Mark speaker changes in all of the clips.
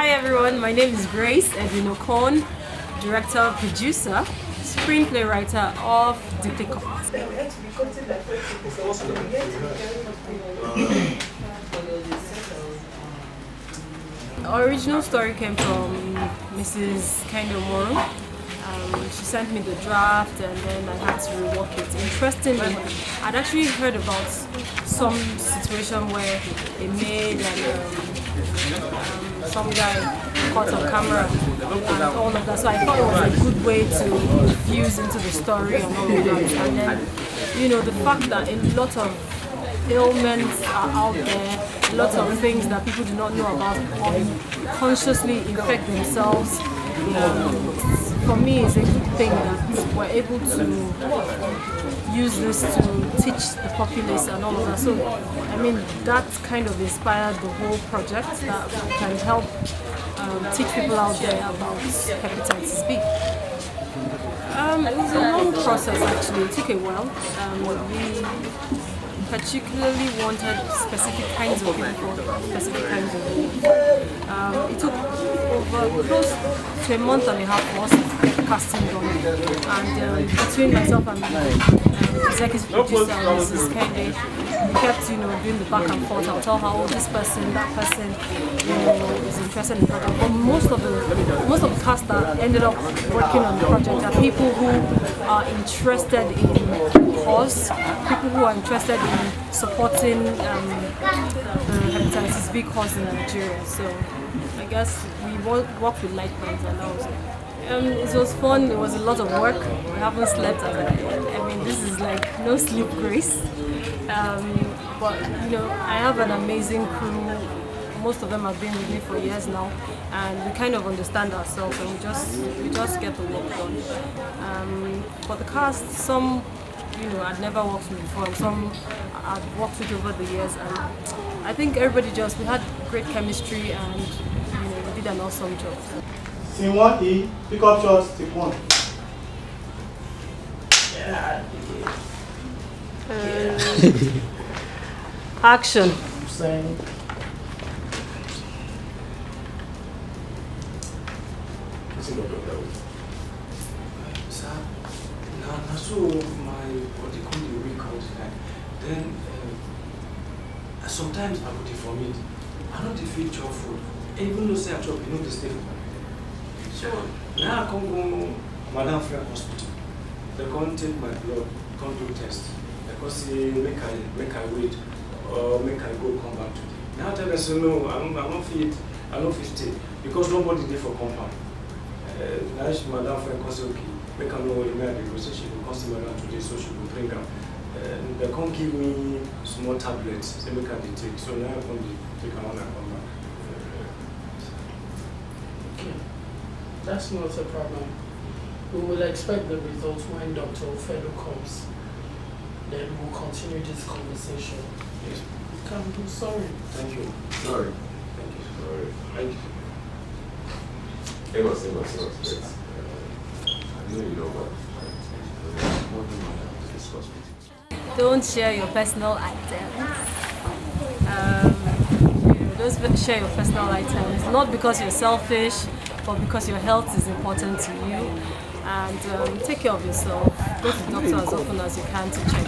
Speaker 1: Hi everyone, my name is Grace Edwin Okon, director, producer, screenplay writer of Duplicate. The original story came from Mrs. Kendo Moro. She sent me the draft and then I had to rework it. Interestingly, I'd actually heard about some situation where a maid and some guy caught on camera and all of that. So I thought it was a good way to fuse into the story and all of that. And then, you know, the fact that a lot of ailments are out there, a lot of things that people do not know about or consciously infect themselves. For me, it's a good thing that we're able to use this to teach the populace and all of that. So, I mean, that kind of inspired the whole project that can help teach people out there about hepatitis B. It was a long process actually, it took a while. We particularly wanted specific kinds of people for specific kinds of people. It took over close to a month and a half for us to get the casting done. And between myself and the executive producer, Mrs. Kende, we kept, doing the back and forth. I'll tell her, oh, this person, that person, is interested in the project. But most of the cast that ended up working on the project are people who are interested in cause, people who are interested in supporting the hepatitis B cause in Nigeria. So I guess we worked with like minds and that was it was fun. It was a lot of work. We haven't slept. I mean, this is like no sleep, Grace. But I have an amazing crew. Most of them have been with me for years now, and we kind of understand ourselves, and we just get the work done. For the cast, some I'd never worked with before, and some I've worked with over the years, and I think everybody we had great chemistry, and we did an awesome job.
Speaker 2: Scene 1E, pick up shots, take one.
Speaker 1: Action.
Speaker 2: I'm saying.
Speaker 3: Sir, now so my body could be weak out tonight. Then sometimes I would vomit. I don't feel chop food. Even though say I chop, the stay for my bed. So now I come go Madam Frank Hospital. They can't take my blood, can't do test. Because say make I wait or make I go come back today. Now I tell them say no, I'm not fit. I don't fit stay because nobody there for compound. Now she Madam Frank say okay, make I know what you mean because she will come see Madam today, so she will bring them. They can't give me small tablets, they make I take. So now I come take one and come back.
Speaker 4: Okay, that's not a problem. We will expect the results when Dr. Ofedo comes. Then we'll continue this conversation.
Speaker 3: Yes.
Speaker 4: I'm sorry.
Speaker 3: Thank you.
Speaker 5: Sorry.
Speaker 3: Thank you.
Speaker 5: Sorry.
Speaker 3: Thank you.
Speaker 5: It was. I know you know what do you want to discuss with you?
Speaker 1: Don't share your personal items. Don't share your personal items, not because you're selfish, but because your health is important to you. And take care of yourself. Go to the doctor as often as you can to check.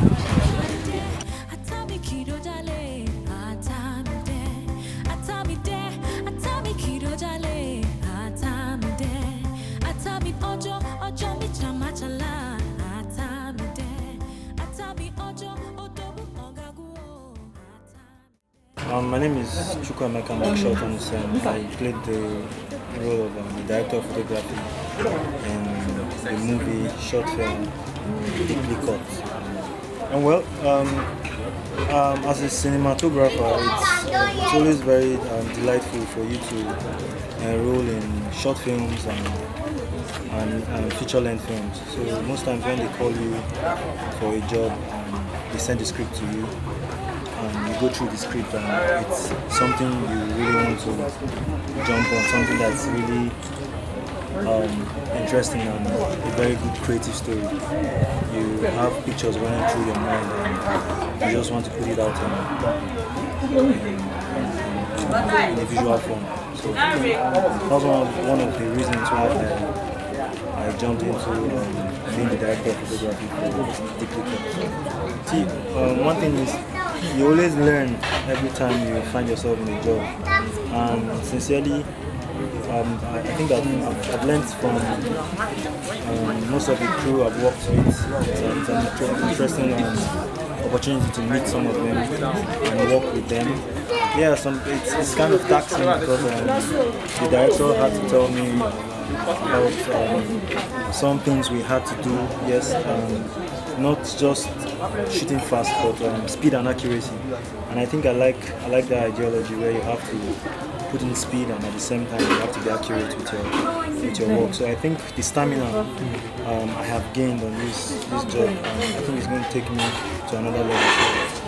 Speaker 6: My name is Chukwuemeka Mokshot, and I played the role of the director of photography in the movie short film Deeply Cut. And well, as a cinematographer, it's always very delightful for you to enroll in short films and feature-length films. So most times when they call you for a job, they send the script to you. You go through the script and it's something you really want to jump on, something that's really interesting and a very good creative story. You have pictures running through your mind and you just want to put it out and in a visual form. So that was one of the reasons why I jumped into being the director of photography for Deeply Kept. See, one thing is, you always learn every time you find yourself in a job, and sincerely, I think I've learned from most of the crew I've worked with. It's an interesting opportunity to meet some of them and work with them. Yeah, it's kind of taxing because the director had to tell me about some things we had to do. Yes, not just shooting fast, but speed and accuracy. And I think I like that ideology where you have to put in speed and at the same time you have to be accurate with your work. So I think the stamina I have gained on this job, I think it's going to take me to another level.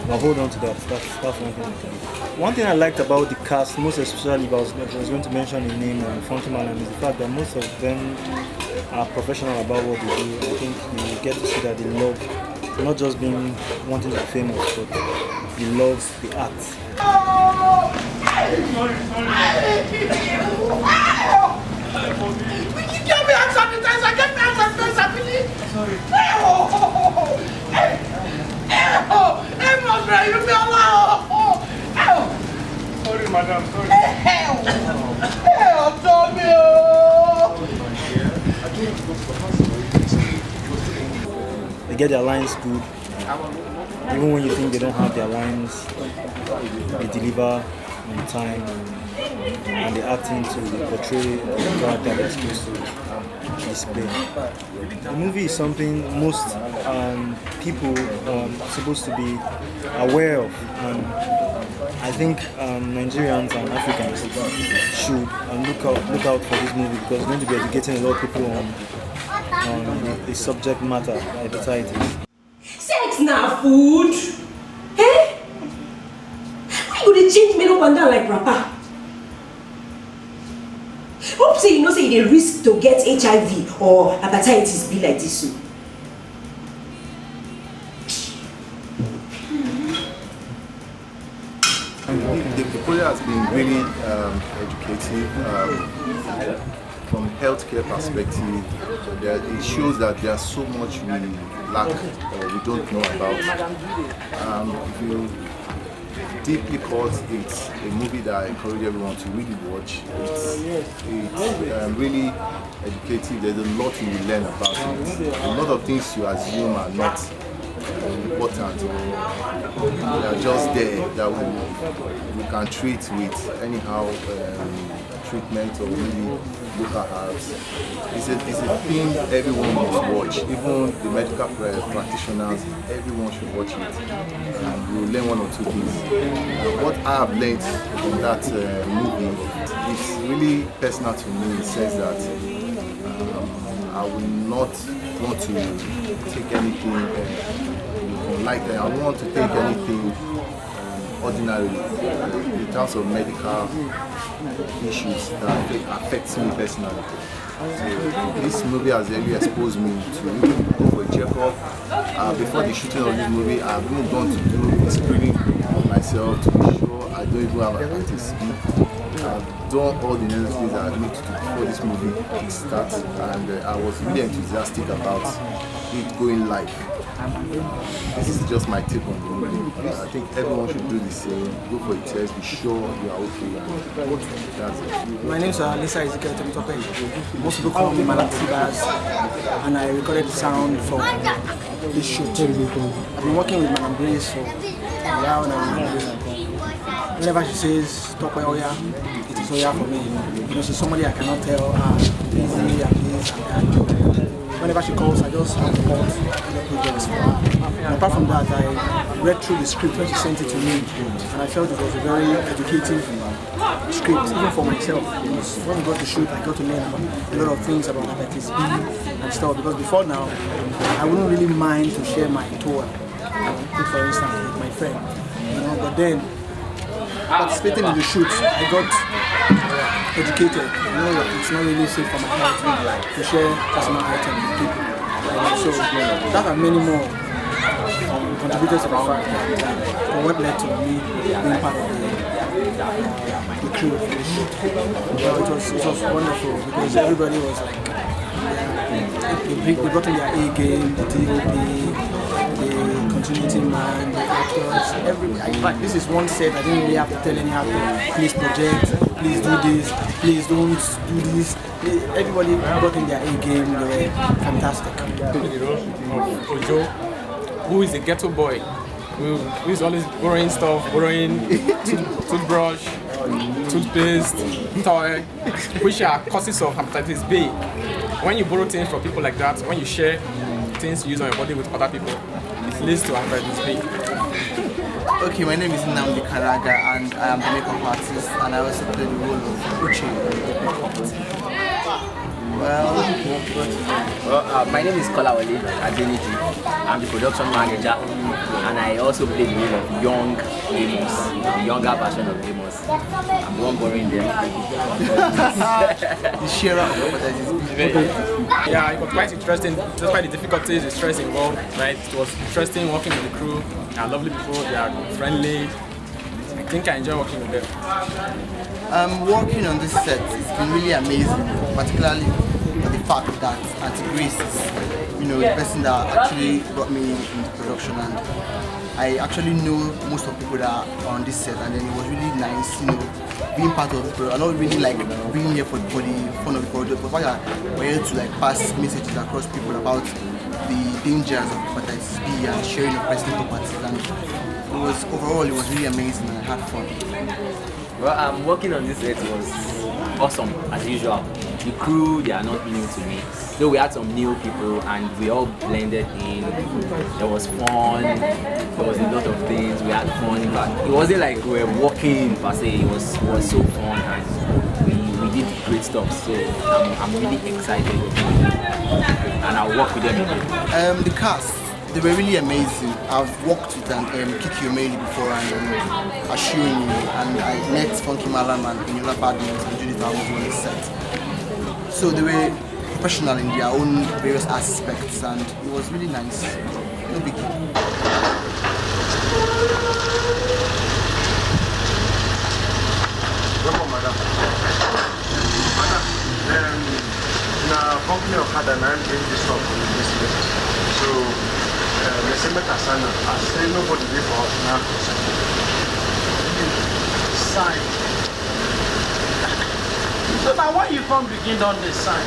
Speaker 6: So I'll hold on to that. That's one thing I can do. One thing I liked about the cast, most especially if I was going to mention the name Funky Malam, is the fact that most of them are professional about what they do. I think you get to see that they love not just wanting to be famous, but they love the art.
Speaker 2: Sorry, madam. Sorry.
Speaker 6: They get their lines good. Even when you think they don't have their lines, they deliver on time and they're acting to portray the character they're supposed to display. The movie is something most people are supposed to be aware of, and I think Nigerians and Africans should look out for this movie because it's going to be educating a lot of people on the subject matter, hepatitis.
Speaker 7: Sex na food? Eh? Why you gonna change men up and down like rapper? Hope say you know say you dey risk to get HIV or hepatitis be like this so.
Speaker 5: The project has been really educative from healthcare perspective. It shows that there's so much we lack or we don't know about. If you Deeply Cut, it's a movie that I encourage everyone to really watch. It's really educative. There's a lot you will learn about it. A lot of things you assume are not important or they are just there that we can treat with anyhow treatment or really local herbs. It's a thing everyone must watch, even the medical practitioners, everyone should watch it. And you'll learn one or two things. What I have learned from that movie, it's really personal to me. It says that I will not want to take anything I want to take anything ordinarily in terms of medical issues that affects me personally. So this movie has really exposed me to go for a checkup. Before the shooting of this movie, I've even gone to do a screening on myself to be sure I don't even have hepatitis B. I've done all the necessary that I need to do before this movie starts, and I was really enthusiastic about it going live. This is just my take on the movie. I think everyone should do the same. Go for a test, be sure you are okay. And that's it.
Speaker 8: My name is Lisa Ezekiel Temitope. Most people call me Malam Tibas, and I recorded the sound for this shoot. I've been working with Madam Grace for around whenever she says Tope Oya, it is Oya for me. You know, she's somebody I cannot tell easy and this and that. Whenever she calls, I just have support the projects for her. And apart from that, I read through the script when she sent it to me, and I felt it was a very educative script, even for myself. Because when we got to shoot, I got to learn a lot of things about hepatitis B and stuff. Because before now, I wouldn't really mind to share my tour, for instance, with my friend. You know, but then participating in the shoots, I got educated. You know, it's not really safe for my health to share personal items with people. So that and many more contributed to the fact that what led to me being part of the crew finished. It was wonderful because everybody was like, they brought in their A game, the DOP, the continuity man, the actors, everybody. In fact, this is one set I didn't really have to tell any actor, please project, please do this, please don't do this. Everybody brought in their A game, they were fantastic.
Speaker 9: The role of Ojo, who is a ghetto boy, who is always borrowing stuff, borrowing toothbrush, toothpaste, toy, which are causes of hepatitis B. When you borrow things from people like that, when you share things you use on your body with other people, it leads to hepatitis B.
Speaker 8: Okay, my name is Nnamdi Karaga and I am the makeup artist and I also play the role of Uche. Well,
Speaker 10: my name is Kolawole Adeniji. I'm the production manager and I also play the role of young Amos, the younger version of Amos. I'm the one borrowing them.
Speaker 8: The sharer of hepatitis B.
Speaker 9: Yeah, it was quite interesting, despite the difficulties, the stress involved, right? It was interesting working with the crew. They are lovely people, they are friendly. I think I enjoy working with them.
Speaker 8: Working on this set has been really amazing, particularly for the fact that Auntie Grace is, the person that actually brought me into production, and I actually know most of the people that are on this set, and then it was really nice, being part of this product. I don't really like being here for the fun of the product, but we're here to pass messages across people about the dangers of hepatitis B and sharing of personal properties, and overall it was really amazing and I had fun.
Speaker 10: Well, working on this set was awesome as usual. The crew, they are not new to me. So we had some new people and we all blended in. There was fun, there was a lot of things, we had fun. But it wasn't like we were working per se, it was so fun and we did great stuff. So I'm really excited and I'll work with them again.
Speaker 8: The cast, they were really amazing. I've worked with Kiki Omeli before and Ashuni, and I met Funky Malam and Eniola Badminton and Judith Awogo on the set. So they were professional in their own various aspects and it was really nice. No big deal.
Speaker 11: Welcome, madam. Madam, in a company of Hada, I'm doing this stuff for the business. So, Meseme Kasana, I say nobody there for us now.
Speaker 4: Sign. So now why you come begin on this sign?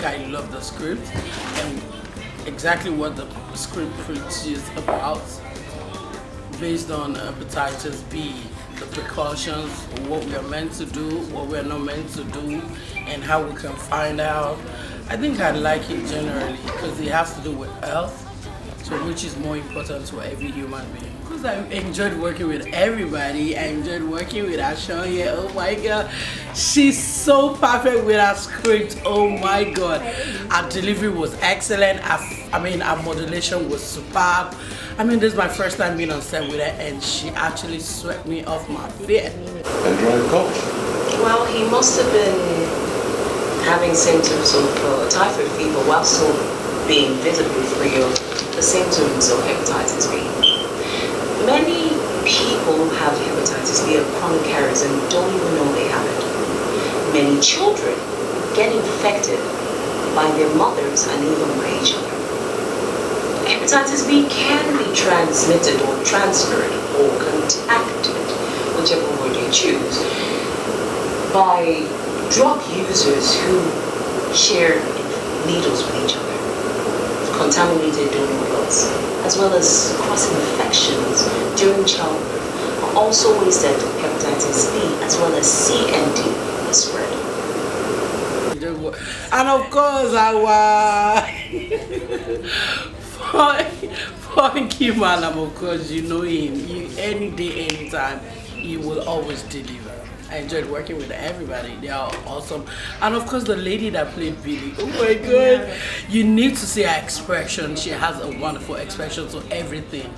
Speaker 4: I love the script and exactly what the script preaches about, based on hepatitis B, the precautions, what we are meant to do, what we are not meant to do, and how we can find out. I think I like it generally because it has to do with health, so which is more important to every human being. Because I enjoyed working with everybody. I enjoyed working with Ashonya. Oh my God, she's so perfect with her script. Oh my God, her delivery was excellent. Her modulation was superb. This is my first time being on set with her, and she actually swept me off my feet.
Speaker 12: Android coach?
Speaker 13: Well, he must have been having symptoms of typhoid fever while still being visibly free of the symptoms of hepatitis B. Many people who have hepatitis B are chronic carriers and don't even know they have it. Many children get infected by their mothers and even by each other. Hepatitis B can be transmitted or transferred or contacted, whichever word you choose, by drug users who share needles with each other, contaminated donor bloods, as well as cross-infections during childbirth are also ways that hepatitis B as well as C and D are spread.
Speaker 4: And of course our Funky Malam, of course, you know him. Any day, anytime, he will always deliver. I enjoyed working with everybody. They are awesome. And of course the lady that played Billy, oh my God, you need to see her expression. She has a wonderful expression to everything.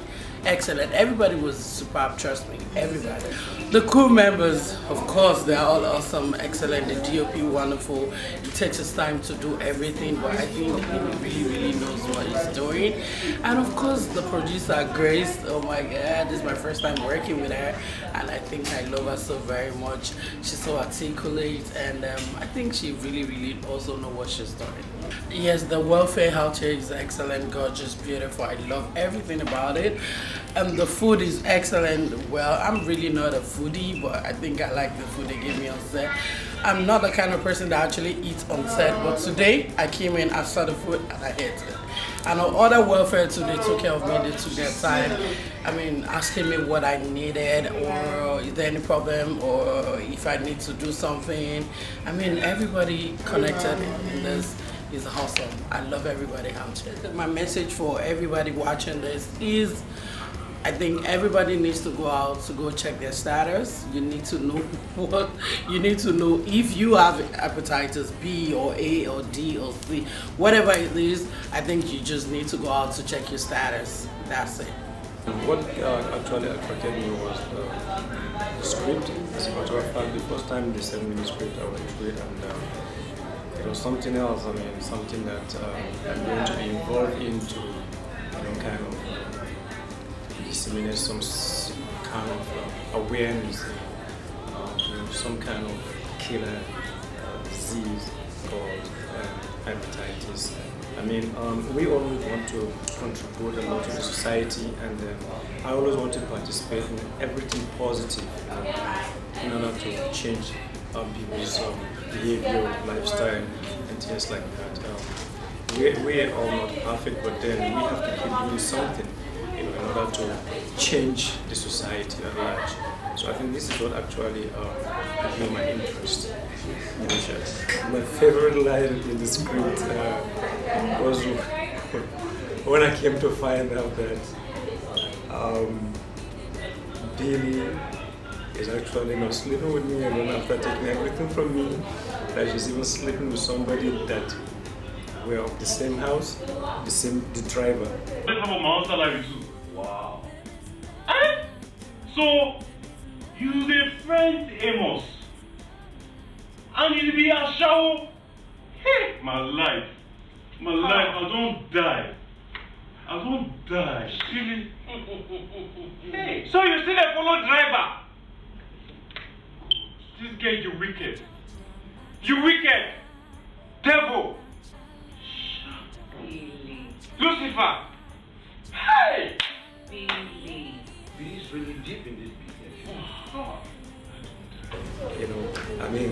Speaker 4: excellent. Everybody was superb, trust me, everybody. The crew members, of course, they're all awesome, excellent. The DOP, wonderful. He takes his time to do everything, but I think he really knows what he's doing. And of course, the producer, Grace, oh my God, this is my first time working with her, and I think I love her so very much. She's so articulate, and I think she really also knows what she's doing. Yes, the welfare out here is excellent, gorgeous, beautiful. I love everything about it. The food is excellent. Well, I'm really not a foodie, but I think I like the food they give me on set. I'm not the kind of person that actually eats on set, but today I came in, I saw the food, and I ate it. And other welfare too, they took care of me, they took their time. I mean, asking me what I needed, or is there any problem, or if I need to do something. I mean, everybody connected in this is awesome. I love everybody out here. My message for everybody watching this is, I think everybody needs to go out to go check their status. You need to know what you need to know. If you have hepatitis B or A or D or C, whatever it is, I think you just need to go out to check your status. That's it.
Speaker 3: What actually attracted me was the script. As a matter of fact, the first time they sent me the script, I went through it, and it was something else. I mean, something that I'm going to be involved into, kind of disseminate some kind of awareness, some kind of killer disease called hepatitis. I mean, we always want to contribute a lot to the society, and I always want to participate in everything positive in order to change people's behavior, lifestyle, and things like that. We are all not perfect, but then we have to keep doing something in order to change the society at large. So I think this is what actually gave my interest initially. My favorite line in the script was when I came to find out that Billy is actually not sleeping with me alone after taking everything from me, that she's even sleeping with somebody that we're of the same house, the driver.
Speaker 12: Wow. Eh? So, you the friend Amos, and you be a show. Hey, my life, I don't die. Really? Hey, so you still a follow driver? This guy, you wicked, devil, Lucifer. Hey! Billy's really deep in this business.
Speaker 3: I mean,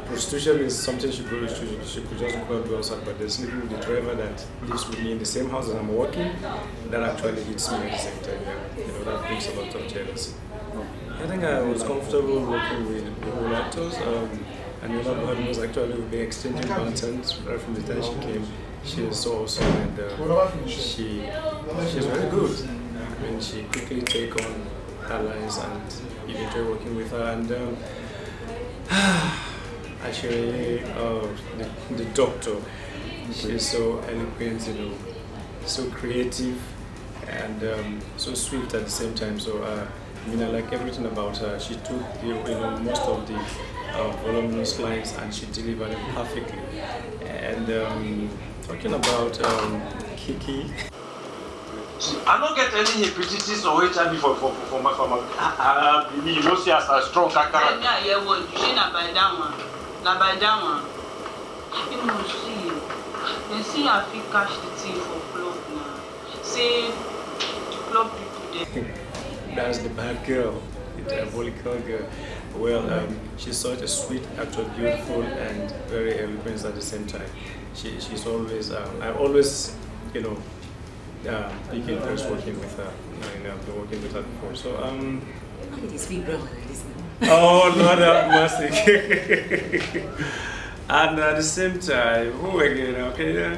Speaker 3: prostitution is something she could just go and do outside, but there's sleeping with the driver that lives with me in the same house as I'm working, that actually hits me at the same time. That brings a lot of jealousy. I think I was comfortable working with the whole actors, and the other one was actually we've been exchanging content right from the time she came. She is so awesome, and she's very good. I mean, she quickly take on her lines, and you enjoy working with her. And actually, the doctor, she's so eloquent, so creative, and so sweet at the same time. So I like everything about her. She took most of the voluminous lines, and she delivered them perfectly. And talking about Kiki.
Speaker 12: I don't get any hepatitis or HIV for my family. You know, see as a strong character.
Speaker 14: Yeah, well, you see na by that one. You see, they see I feel cash the thing for club now. Say, club people there.
Speaker 3: That's the bad girl, the diabolical girl. Well, she's such a sweet actor, beautiful and very eloquent at the same time. She's always, I always, big interest working with her. I've been working with her before. So,
Speaker 7: How did you speak Brahman like this now?
Speaker 3: Oh, Lord have mercy. And at the same time, who again? Okay,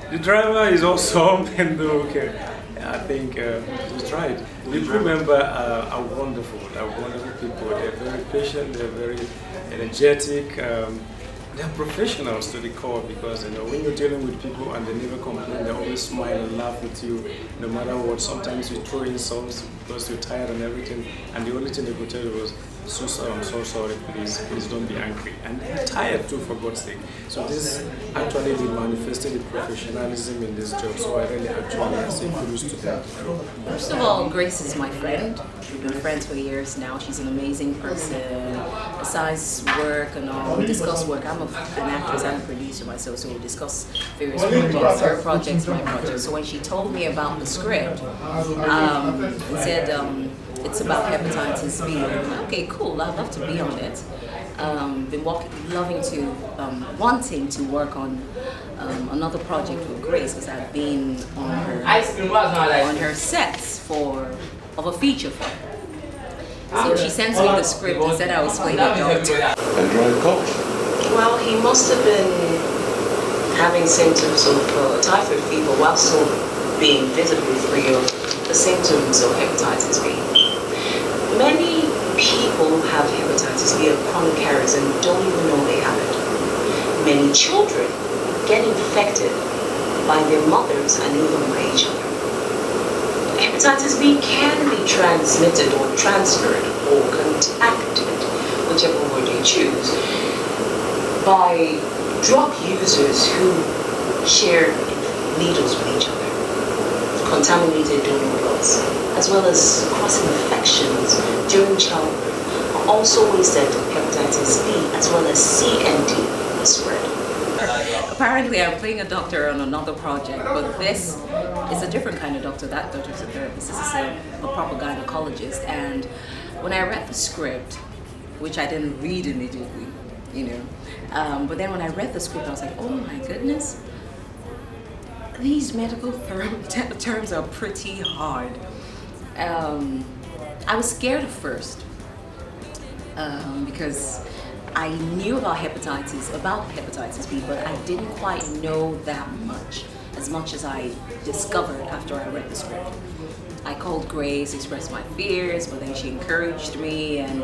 Speaker 3: the driver is awesome, and okay, I think it's right. The crew members are wonderful. They're wonderful people. They're very patient. They're very energetic. they're professionals to the core, because when you're dealing with people and they never complain, they always smile and laugh with you no matter what. Sometimes you throw insults because you're tired and everything, and the only thing they could tell you was, so sorry, I'm so sorry, please don't be angry. And they're tired too, for God's sake. So this actually manifested the professionalism in this job. So I really actually say kudos to them.
Speaker 15: First of all, Grace is my friend. We've been friends for years now. She's an amazing person. Besides work and all, we discuss work. I'm an actress and a producer myself, so we discuss various projects, her projects, my projects. So when she told me about the script, and said it's about hepatitis B, okay, cool, I'd love to be on it. Been wanting to work on another project with Grace, because I've been on her sets of a feature film. So she sends me the script and said I was playing a doctor.
Speaker 12: And drawing coach?
Speaker 13: Well, he must have been having symptoms of typhoid fever while still being visibly free of the symptoms of hepatitis B. Many people have hepatitis B, are chronic carriers, and don't even know they have it. Many children get infected by their mothers and even by each other. Hepatitis B can be transmitted or transferred or contacted, whichever word you choose, by drug users who share needles with each other, contaminated donor bloods, as well as cross-infections during childbirth are also ways that hepatitis B as well as C and D are spread.
Speaker 15: Apparently I'm playing a doctor on another project, but this is a different kind of doctor. That doctor is a therapist. This is a proper gynecologist. And when I read the script, which I didn't read immediately, but then when I read the script, I was like, oh my goodness, these medical terms are pretty hard. I was scared at first because I knew about hepatitis B, but I didn't quite know that much, as much as I discovered after I read the script. I called Grace, expressed my fears, but then she encouraged me and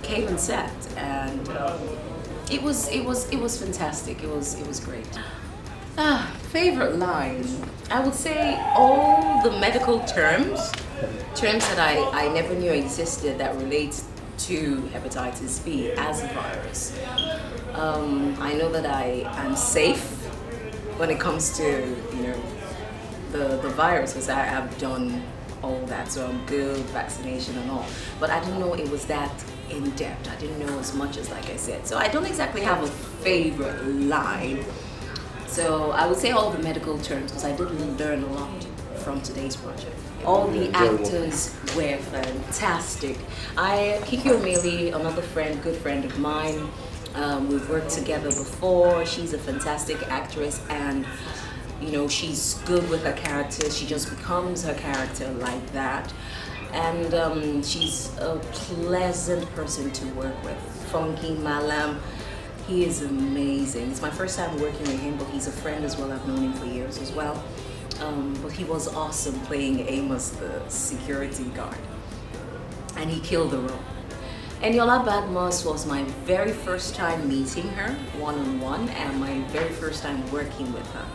Speaker 15: came and sat, and it was fantastic. It was great. Favorite line? I would say all the medical terms that I never knew existed that relates to hepatitis B as a virus. I know that I am safe when it comes to the virus, because I have done all that, so I'm good, vaccination and all. But I didn't know it was that in depth. I didn't know as much as, like I said. So I don't exactly have a favorite line. So I would say all the medical terms, because I did learn a lot from today's project. All the actors were fantastic. Kiki Omeli, another good friend of mine, we've worked together before. She's a fantastic actress, and she's good with her character. She just becomes her character like that. And she's a pleasant person to work with. Funky Malam, he is amazing. It's my first time working with him, but he's a friend as well. I've known him for years as well. But he was awesome playing Amos, the security guard. And he killed the role. Eniola Badmus was my very first time meeting her one-on-one, and my very first time working with her.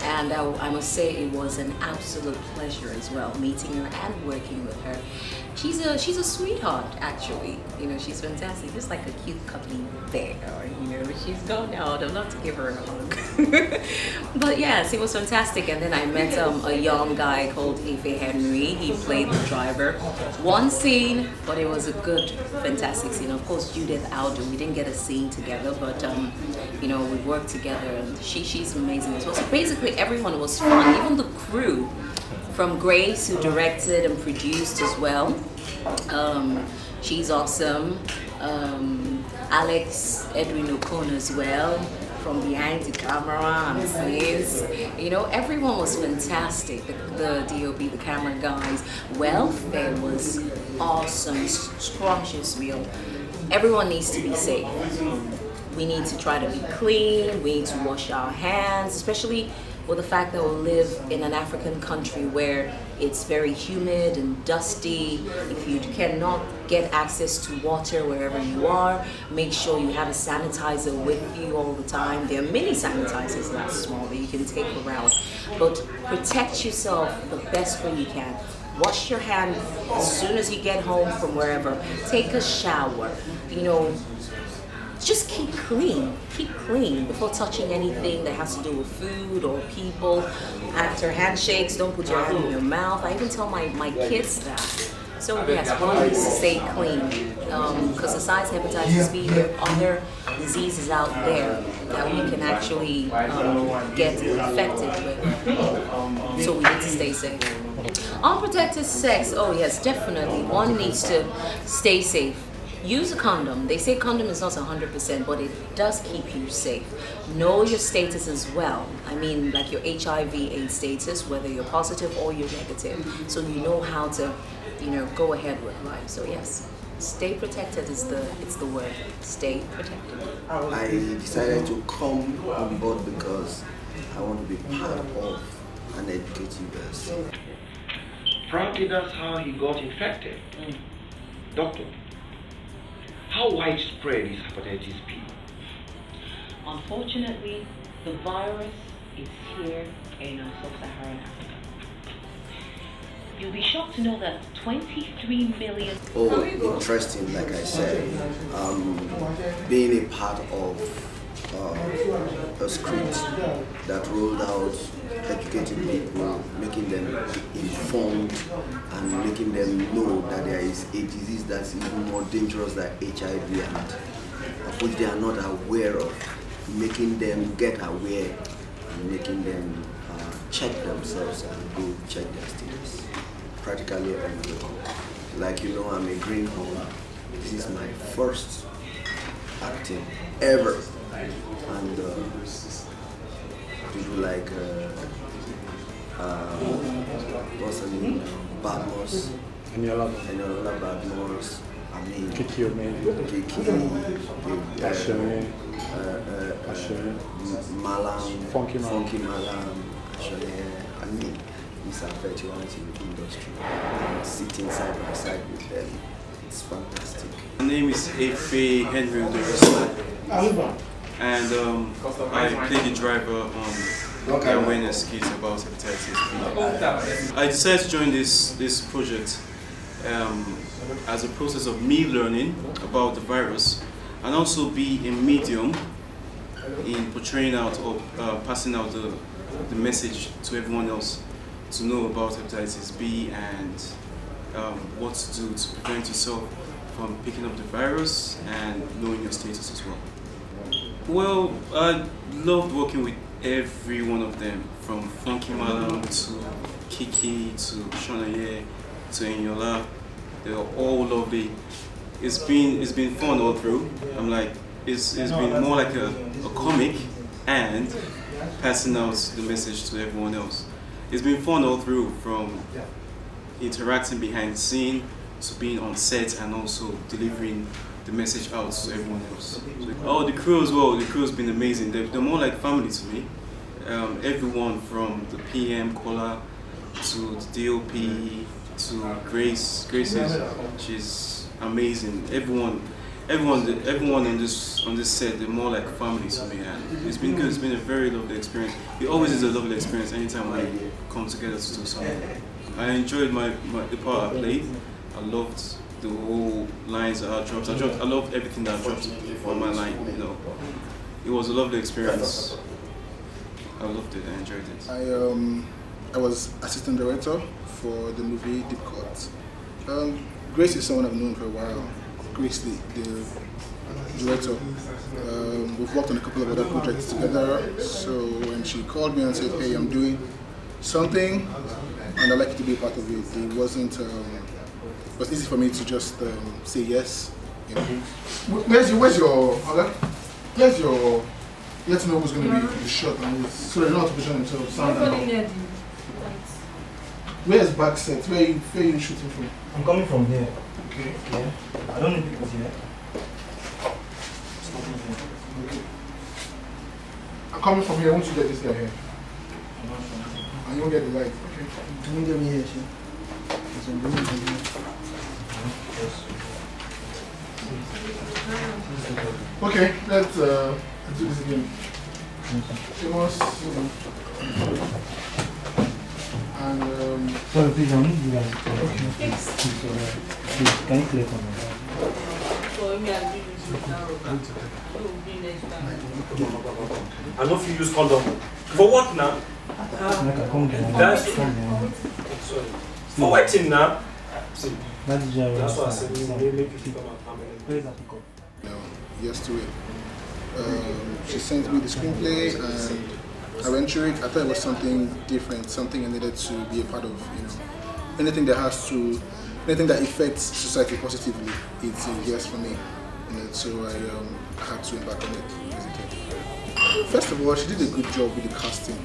Speaker 15: And I must say it was an absolute pleasure as well, meeting her and working with her. She's a sweetheart, actually. She's fantastic, just like a cute cuddly bear. She's gone out. I'd love to give her a hug. But yes, it was fantastic. And then I met a young guy called Ife Henry. He played the driver. One scene, but it was a good, fantastic scene. Of course, Judith Aldo. We didn't get a scene together, but we worked together, and she's amazing as well. So basically, everyone was fun. Even the crew, from Grace, who directed and produced as well. She's awesome. Alex Edwin Okon as well, from behind the camera and scenes. Everyone was fantastic. The DOP, the camera guys. Welfare was awesome, scrumptious meal. Everyone needs to be safe. We need to try to be clean. We need to wash our hands, especially or the fact that we live in an African country where it's very humid and dusty. If you cannot get access to water wherever you are, make sure you have a sanitizer with you all the time. There are many sanitizers that are small that you can take around, but protect yourself the best way you can. Wash your hand as soon as you get home from wherever. Take a shower. You know, just keep clean before touching anything that has to do with food or people. After handshakes, don't put your hand in your mouth. I even tell my kids that. So yes, please stay clean. Because besides hepatitis B, there are other diseases out there that we can actually get infected with. So we need to stay safe. Unprotected sex, oh yes, definitely. One needs to stay safe. Use a condom. They say condom is not 100%, but it does keep you safe. Know your status as well. I mean, like your HIV/AIDS status, whether you're positive or you're negative. So you know how to, go ahead with life. So yes, stay protected is the word. Stay protected.
Speaker 16: I decided to come on board because I want to be part of an educative.
Speaker 12: Frankly, that's how he got infected. Doctor, how widespread is hepatitis B?
Speaker 15: Unfortunately, the virus is here in sub-Saharan Africa. You'll be shocked to know that 23 million...
Speaker 16: Oh, interesting, like I said. Being a part of a script that rolled out educating people, making them informed and making them know that there is a disease that's even more dangerous than HIV and of which they are not aware of, making them get aware and making them check themselves and go check their status. Practically everywhere. Like I'm a greenhorn. This is my first acting ever. And people like what's her name? Badmos. Eniola Badmos. I mean Kiki, Malam, Funky Malam, I mean these are veterans in the industry. Sitting side by side with them, it's fantastic.
Speaker 17: My name is Efe Henry Odorisla, and I play the driver on the awareness kit about hepatitis B. I decided to join this project as a process of me learning about the virus and also be a medium in portraying out or passing out the message to everyone else to know about hepatitis B and what to do to prevent yourself from picking up the virus and knowing your status as well. Well, I loved working with every one of them, from Funky Malam to Kiki to Shonaye to Eniola. They were all lovely. It's been fun all through. I'm like, it's been more like a comic and passing out the message to everyone else. It's been fun all through, from interacting behind the scene to being on set and also delivering the message out to everyone else. Oh, the crew as well. The crew has been amazing. They're more like family to me. Everyone from the PM Kola to the DOP to Grace. She's amazing. Everyone on this set, they're more like family to me, and it's been good. It's been a very lovely experience. It always is a lovely experience anytime we come together to do something. I enjoyed the part I played. I loved the whole lines that I dropped. I loved everything that I dropped on my line. It was a lovely experience. I loved it. I enjoyed it.
Speaker 8: I was assistant director for the movie Deep Cut. Grace is someone I've known for a while. Grace, the director. We've worked on a couple of other projects together. So when she called me and said, "Hey, I'm doing something, and I'd like you to be a part of it," it wasn't. It was easy for me to just say yes. Where's your? You have to know who's going to be the shot and so they're not to position themselves. Where's back set? Where are you shooting from?
Speaker 18: I'm coming from here.
Speaker 8: Okay.
Speaker 18: Yeah. I don't need people here.
Speaker 8: Okay. I'm coming from here. I want you to get this guy here.
Speaker 5: And you won't get the light.
Speaker 8: Can you get me here, Shay?
Speaker 5: Okay, let's do this again. Famous. And
Speaker 18: sorry, please, I need you guys to please, can you play for me?
Speaker 12: I know if you use condom. For what now? That's for waiting now. See, that's what I said. Maybe
Speaker 5: yes to it. She sent me the screenplay and I went through it. I thought it was something different, something I needed to be a part of. You know, anything that affects society positively, it's a yes for me. You know, so I had to embark on it. Basically. First of all, she did a good job with the casting,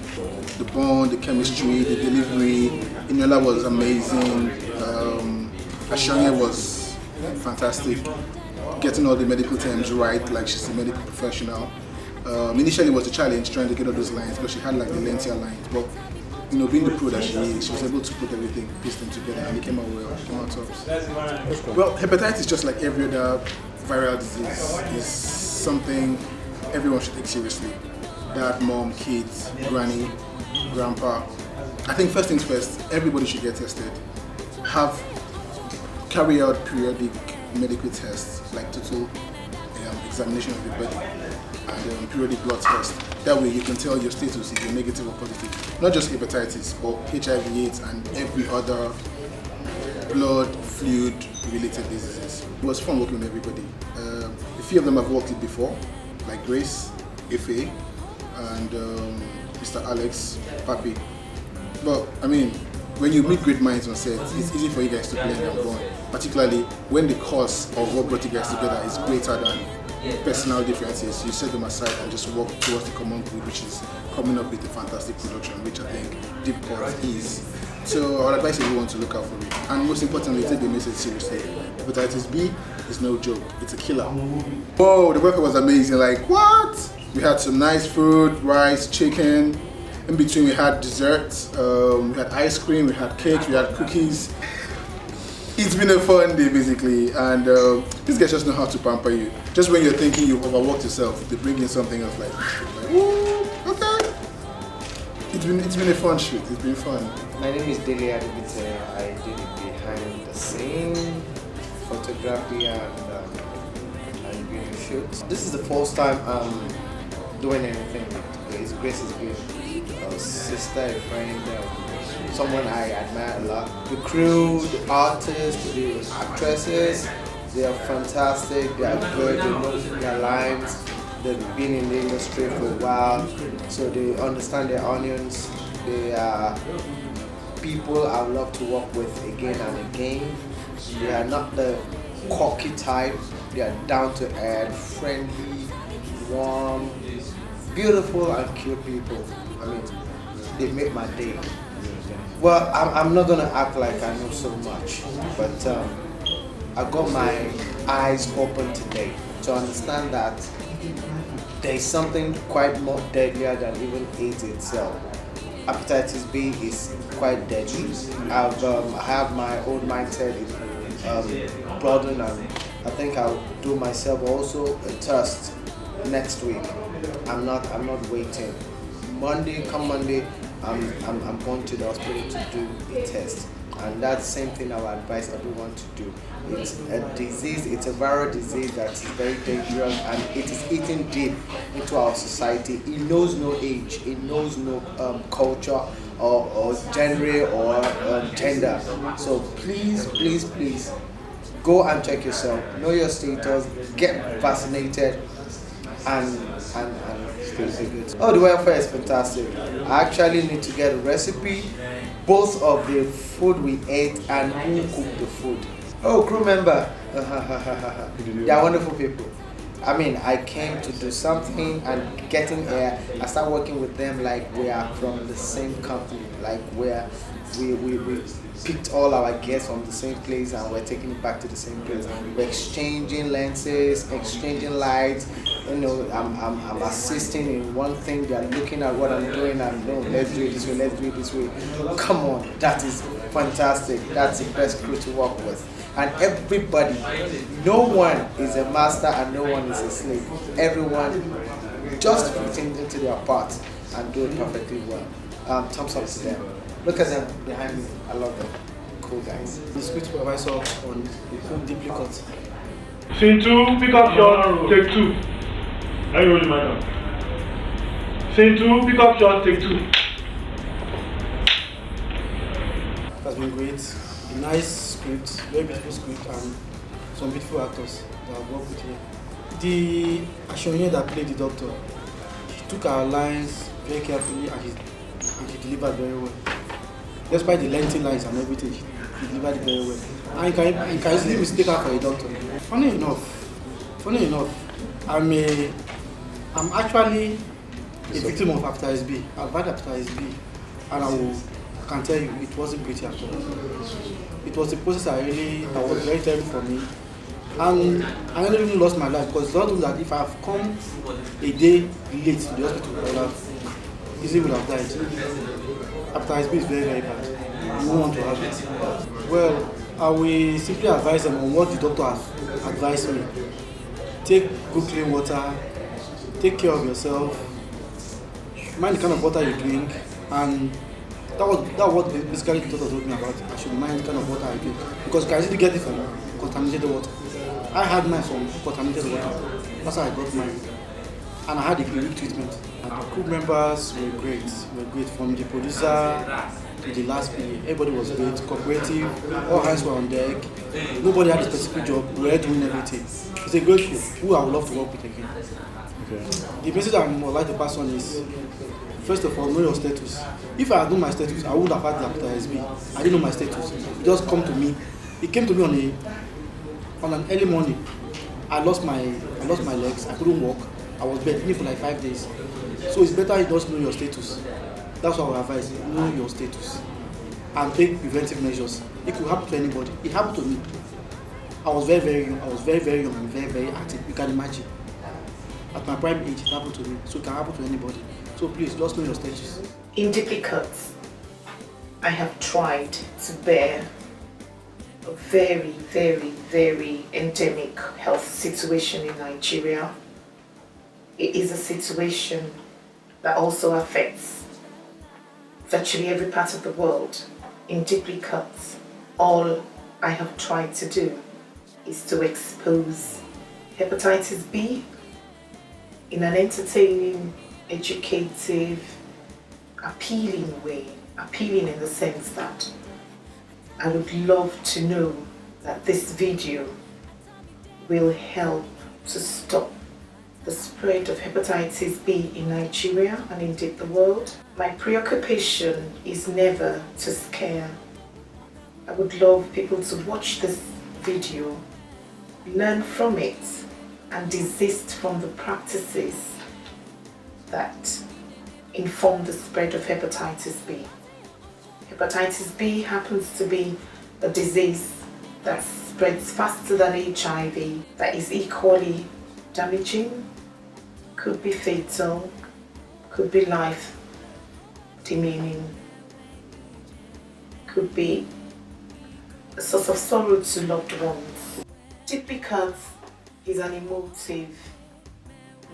Speaker 5: the bond, the chemistry, the delivery. Inola was amazing. Ashanya was fantastic. Getting all the medical terms right, like she's a medical professional. Initially it was a challenge trying to get all those lines because she had like the lengthier lines, but you know, being the pro that she is, she was able to put everything, piece them together, and it came out well, it came out tops. Well, hepatitis, just like every other viral disease, is something everyone should take seriously. Dad, mom, kids, granny, grandpa. I think first things first, everybody should get tested. Carry out periodic medical tests, like total examination of the body and periodic blood test. That way you can tell your status if you're negative or positive. Not just hepatitis, but HIV/AIDS and every other blood, fluid related diseases. It was fun working with everybody. A few of them I've worked with before, like Grace, Efe, and Mr. Alex, Papi. But I mean, when you meet great minds on set, it's easy for you guys to play and have fun. Particularly when the cause of what brought you guys together is greater than personal differences. You set them aside and just work towards the common good, which is coming up with a fantastic production, which I think Deep Cut is. So I would advise everyone to look out for it. And most importantly, take the message seriously. Hepatitis B is no joke, it's a killer. Whoa, the workout was amazing. Like, what? We had some nice food, rice, chicken. In between we had desserts, we had ice cream, we had cakes, we had cookies. It's been a fun day basically, and these guys just know how to pamper you. Just when you're thinking you've overworked yourself, they bring in something else like ooh, okay. It's been a fun shoot, it's been fun.
Speaker 19: My name is Dele Adibite. I did it behind the scene, photography and video shoots. This is the first time I'm doing anything with Grace is good. A sister, a friend, someone I admire a lot. The crew, the artists, the actresses, they are fantastic, they are good, they know their lines, they've been in the industry for a while, so they understand their onions. They are people I would love to work with again and again. They are not the cocky type, they are down to earth, friendly, warm, beautiful and cute people. I mean, they make my day. Well, I'm not gonna act like I know so much, but I got my eyes open today to understand that there is something quite more deadlier than even AIDS itself. Hepatitis B is quite deadly. I have my own mindset broadened, and I think I'll do myself also a test next week. I'm not waiting. Come Monday, I'm going to the hospital to do a test, and that's the same thing I would advise everyone to do. It's a disease, it's a viral disease that is very dangerous, and it is eating deep into our society. It knows no age, it knows no culture or genre or gender. So please go and check yourself, know your status, get vaccinated, and oh, the welfare is fantastic. I actually need to get a recipe, both of the food we ate and who cooked the food. Oh, crew member. They are wonderful people. I mean, I came to do something, and getting here, I start working with them like we are from the same company, like where we picked all our guests from the same place and we're taking it back to the same place. We're exchanging lenses, exchanging lights, I'm assisting in one thing, they are looking at what I'm doing and no, let's do it this way, let's do it this way. Come on, that is fantastic. That's the best crew to work with. And everybody, no one is a master and no one is a slave. Everyone just fits into their part and do it perfectly well. Thumbs up to them. Look at them behind me. I love them. Cool guys.
Speaker 8: The script supervisor on the film Deeply Cut.
Speaker 2: Scene 2, pick up shot, take 2. Are you ready, madam? Scene 2, pick up shot, take 2.
Speaker 8: It has been great. A nice script, very beautiful script, and some beautiful actors that have worked with here. The Ashonye that played the doctor, she took our lines very carefully and she delivered very well. Despite the lengthy lines and everything, she delivered it very well. And you can easily mistake her for a doctor. Funny enough, I'm actually a victim of hepatitis B. I've had hepatitis B, and I can tell you it wasn't pretty at all. It was a process that was very terrible for me. And I never even lost my life because it's not that if I have come a day late to the hospital, I would have easily would have died. Hepatitis B is very, very bad. You don't want to have it. Well, I will simply advise them on what the doctor has advised me. Take good clean water, take care of yourself, mind the kind of water you drink, and that was what basically the doctor told me about. I should mind the kind of water I drink because you can easily get it from contaminated water. I had mine from contaminated water. That's how I got mine. And I had a unique treatment. And the crew members were great. From the producer to the last PA. Everybody was great, cooperative, all hands were on deck. Nobody had a specific job, we were doing everything. It's a great show, who I would love to work with again. Okay. The message I would like to pass on is, first of all, know your status. If I had known my status, I would have had the hepatitis B. I didn't know my status. It just come to me. It came to me on an early morning. I lost my legs. I couldn't walk. I was bedridden for like 5 days. So it's better you just know your status. That's what I would advise. Know your status and take preventive measures. It could happen to anybody. It happened to me. I was very, very young. I was very, very young and very, very active. You can imagine. At my prime age, it happened to me. So it can happen to anybody. So please, just know your status.
Speaker 20: In Deeply Cut, I have tried to bear a very, very, very endemic health situation in Nigeria. It is a situation that also affects virtually every part of the world. In Deeply Cut, all I have tried to do is to expose hepatitis B in an entertaining, educative, appealing way. Appealing in the sense that I would love to know that this video will help to stop the spread of hepatitis B in Nigeria and indeed the world. My preoccupation is never to scare. I would love people to watch this video, learn from it, and desist from the practices that inform the spread of hepatitis B. Hepatitis B happens to be a disease that spreads faster than HIV, that is equally damaging, could be fatal, could be life demeaning, could be a source of sorrow to loved ones. Deeply Cut is an emotive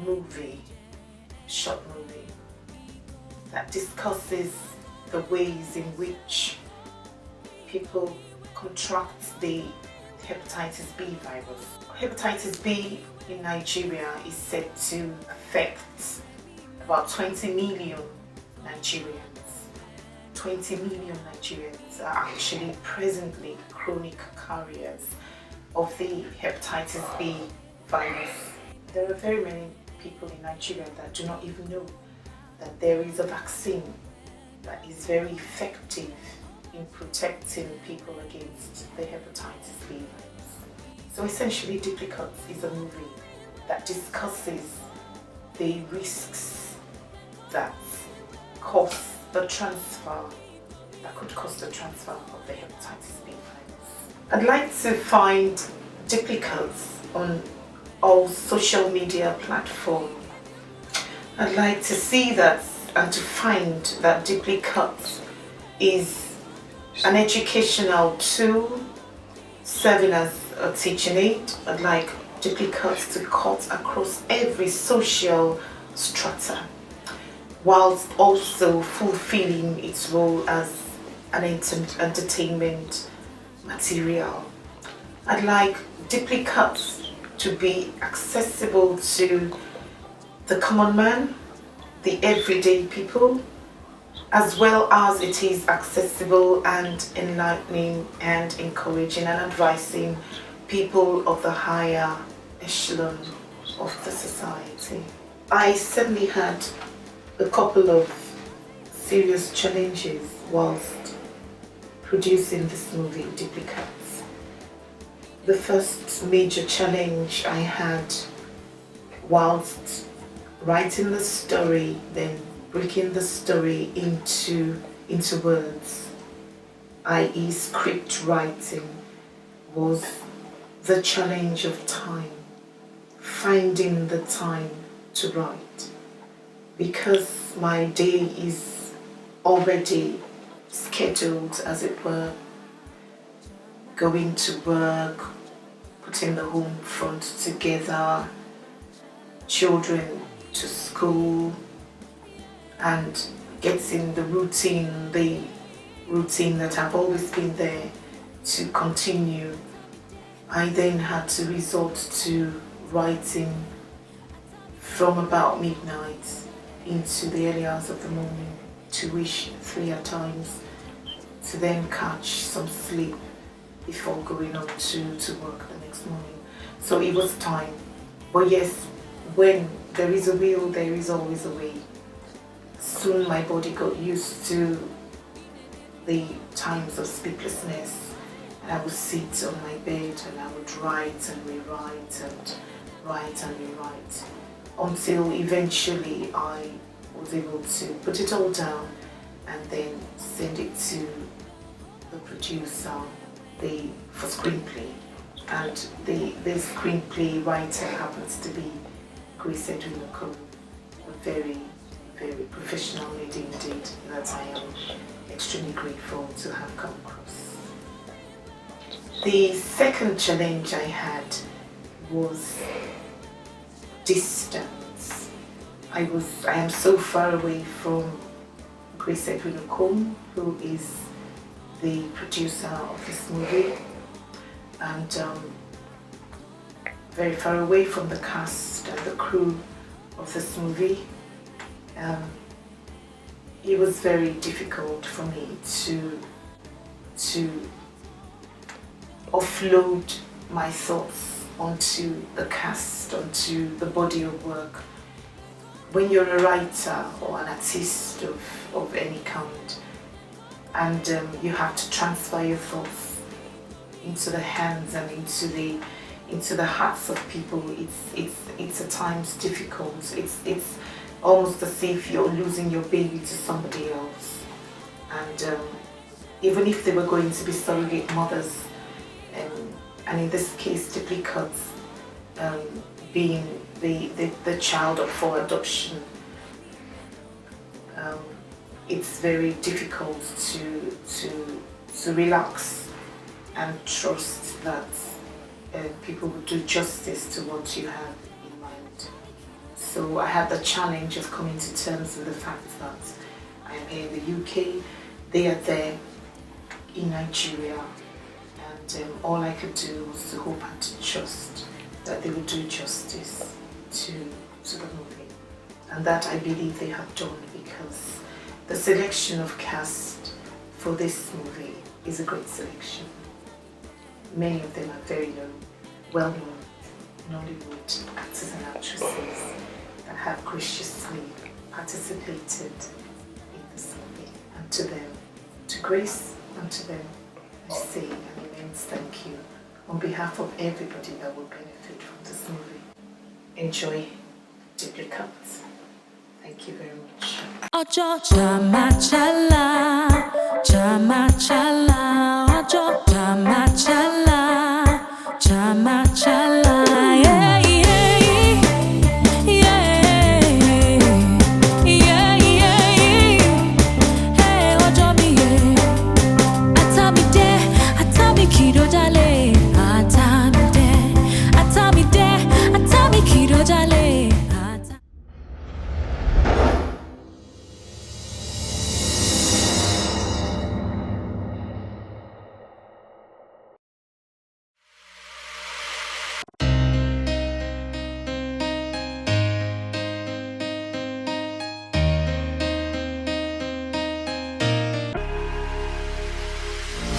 Speaker 20: movie, short movie, that discusses the ways in which people contract the hepatitis B virus. Hepatitis B in Nigeria is said to affect about 20 million Nigerians. 20 million Nigerians are actually presently chronic carriers of the hepatitis B virus. There are very many people in Nigeria that do not even know that there is a vaccine that is very effective in protecting people against the hepatitis B virus. So essentially, Deeply Cut is a movie that discusses the risks that cause the transfer, that could cause the transfer of the hepatitis B virus. I'd like to find Deeply Cut on all social media platform. I'd like to see that and to find that Deeply Cut is an educational tool serving as a teaching aid. I'd like Deeply Cut to cut across every social strata, whilst also fulfilling its role as an entertainment material. I'd like Deeply Cut to be accessible to the common man, the everyday people, as well as it is accessible and enlightening and encouraging and advising people of the higher echelon of the society. I certainly had a couple of serious challenges whilst producing this movie, Deeply Cut. The first major challenge I had whilst writing the story, then breaking the story into words, i.e. script writing, was the challenge of time, finding the time to write. Because my day is already scheduled, as it were, going to work, putting the home front together, children to school, and getting the routine that I've always been there to continue. I then had to resort to writing from about midnight into the early hours of the morning, 2-ish, 3 at times, to then catch some sleep before going on to work the next morning. So it was time. But yes, when there is a will, there is always a way. Soon my body got used to the times of sleeplessness, and I would sit on my bed and I would write and rewrite and write and rewrite, until eventually I was able to put it all down and then send it to the producer for screenplay. And the screenplay writer happens to be Grace Edwin Okoro, a very, very professional lady indeed that I am extremely grateful to have come across. The second challenge I had was distance. I am so far away from Grace Edwin Okoro, who is the producer of this movie, and very far away from the cast and the crew of this movie. It was very difficult for me to offload my thoughts onto the cast, onto the body of work. When you're a writer or an artist of any kind, and you have to transfer your thoughts into the hands and into the hearts of people, it's at times difficult. It's almost as if you're losing your baby to somebody else. And even if they were going to be surrogate mothers, and in this case Deeply Cut being the child up for adoption, it's very difficult to relax and trust that people will do justice to what you have in mind. So I had the challenge of coming to terms with the fact that I am here in the UK, they are there in Nigeria, and all I could do was to hope and to trust that they will do justice to the movie. And that I believe they have done, because the selection of cast for this movie is a great selection. Many of them are very well-known Nollywood actors and actresses that have graciously participated in this movie. And to them, to Grace and to them, I say an immense thank you on behalf of everybody that will benefit from this movie. Enjoy Deeply Cut. Thank you very much.
Speaker 21: Ojo chama chala, chama